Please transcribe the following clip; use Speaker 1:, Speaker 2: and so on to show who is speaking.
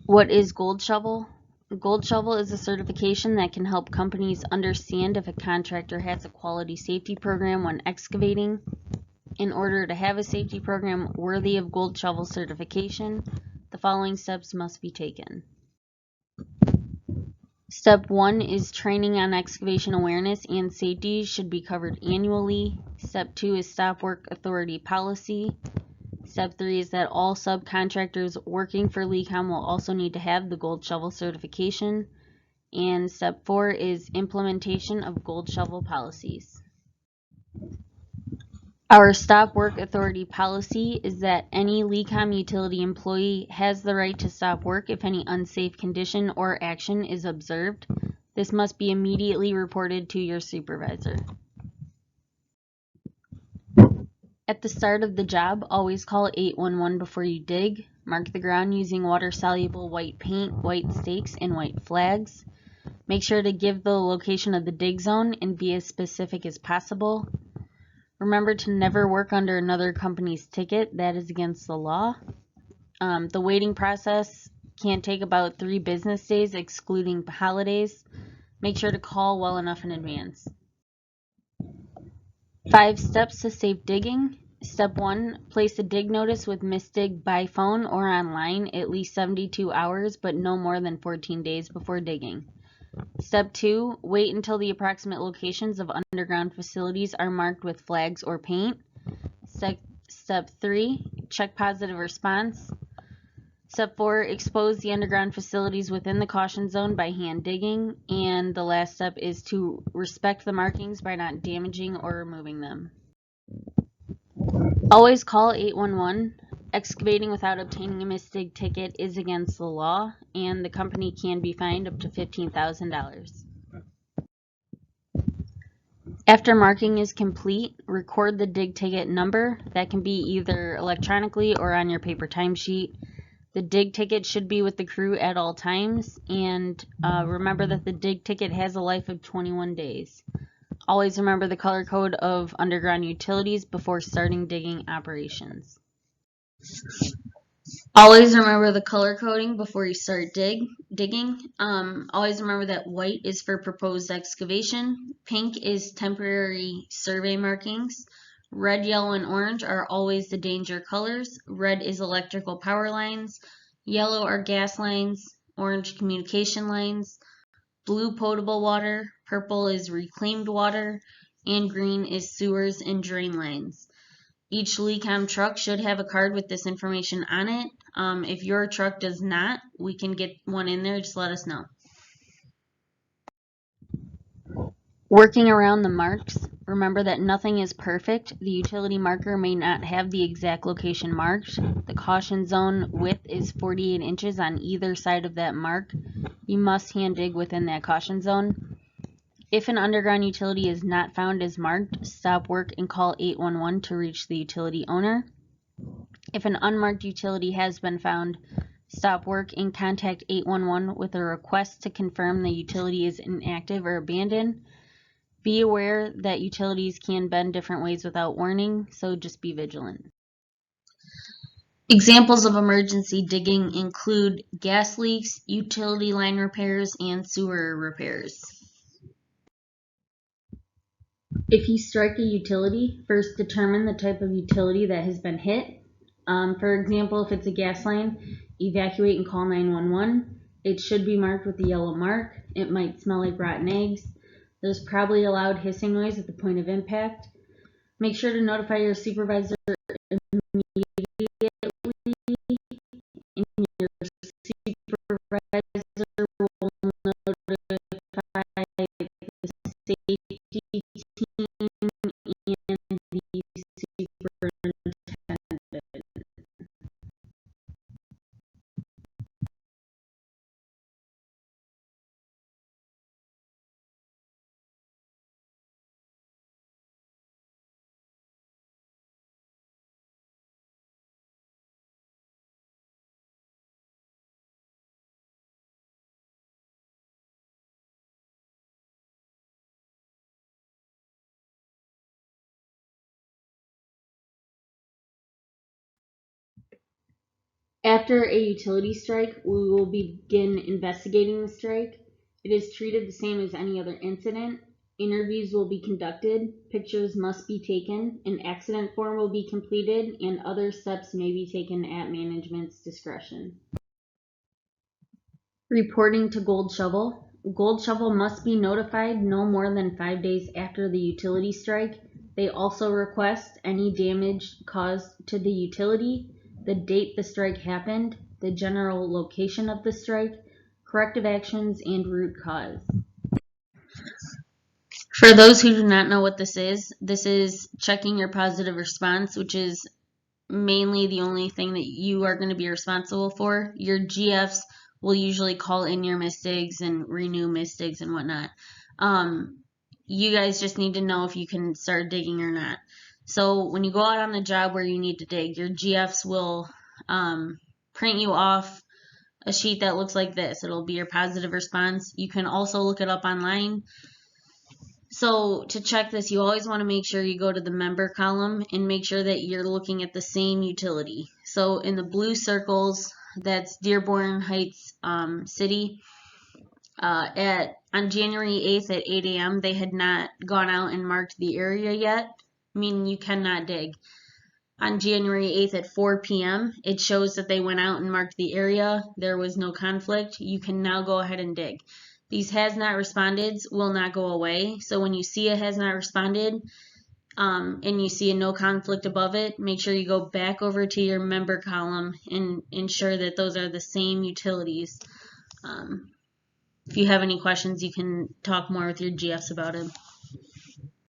Speaker 1: What is Gold Shovel? Gold Shovel is a certification that can help companies understand if a contractor has a quality safety program when excavating. In order to have a safety program worthy of Gold Shovel certification, the following steps must be taken. Step 1 is training on excavation awareness and safety should be covered annually. Step 2 is Stop Work Authority policy. Step 3 is that all subcontractors working for Lecom will also need to have the Gold Shovel certification. And step 4 is implementation of Gold Shovel policies. Our Stop Work Authority policy is that any Lecom utility employee has the right to stop work if any unsafe condition or action is observed. This must be immediately reported to your supervisor. At the start of the job, always call 811 before you dig. Mark the ground using water-soluble white paint, white stakes, and white flags. Make sure to give the location of the dig zone and be as specific as possible. Remember to never work under another company's ticket. That is against the law. The waiting process can take about 3 business days, excluding holidays. Make sure to call well enough in advance. 5 steps to safe digging. Step 1, place a dig notice with misdig by phone or online at least 72 hours, but no more than 14 days before digging. Step 2, wait until the approximate locations of underground facilities are marked with flags or paint. Step 3, check positive response. Step 4, expose the underground facilities within the caution zone by hand digging. And the last step is to respect the markings by not damaging or removing them. Always call 811. Excavating without obtaining a misdig ticket is against the law, and the company can be fined up to $15,000. After marking is complete, record the dig ticket number. That can be either electronically or on your paper timesheet. The dig ticket should be with the crew at all times, and remember that the dig ticket has a life of 21 days. Always remember the color code of underground utilities before starting digging operations. Always remember the color coding before you start digging. Always remember that white is for proposed excavation, pink is temporary survey markings, red, yellow, and orange are always the danger colors. Red is electrical power lines, yellow are gas lines, orange communication lines, blue potable water, purple is reclaimed water, and green is sewers and drain lines. Each Lecom truck should have a card with this information on it. If your truck does not, we can get one in there. Just let us know. Working around the marks. Remember that nothing is perfect. The utility marker may not have the exact location marked. The caution zone width is 48 inches on either side of that mark. You must hand dig within that caution zone. If an underground utility is not found as marked, stop work and call 811 to reach the utility owner. If an unmarked utility has been found, stop work and contact 811 with a request to confirm the utility is inactive or abandoned. Be aware that utilities can bend different ways without warning, so just be vigilant. Examples of emergency digging include gas leaks, utility line repairs, and sewer repairs. If you strike a utility, first determine the type of utility that has been hit. For example, if it's a gas line, evacuate and call 911. It should be marked with the yellow mark. It might smell like rotten eggs. There's probably a loud hissing noise at the point of impact. Make sure to notify your supervisor immediately, and your supervisor will notify the safety team and the superintendent. After a utility strike, we will begin investigating the strike. It is treated the same as any other incident. Interviews will be conducted, pictures must be taken, an accident form will be completed, and other steps may be taken at management's discretion. Reporting to Gold Shovel. Gold Shovel must be notified no more than 5 days after the utility strike. They also request any damage caused to the utility, the date the strike happened, the general location of the strike, corrective actions, and root cause. For those who do not know what this is checking your positive response, which is mainly the only thing that you are going to be responsible for. Your GFs will usually call in your misdigs and renew misdigs and whatnot. You guys just need to know if you can start digging or not. So when you go out on the job where you need to dig, your GFs will print you off a sheet that looks like this. It'll be your positive response. You can also look it up online. So to check this, you always want to make sure you go to the member column and make sure that you're looking at the same utility. So in the blue circles, that's Dearborn Heights City. On January 8th at 8 a.m., they had not gone out and marked the area yet, meaning you cannot dig. On January 8th at 4 p.m., it shows that they went out and marked the area. There was no conflict. You can now go ahead and dig. These has not respondeds will not go away. So when you see a has not responded and you see a no conflict above it, make sure you go back over to your member column and ensure that those are the same utilities. If you have any questions, you can talk more with your GFs about it.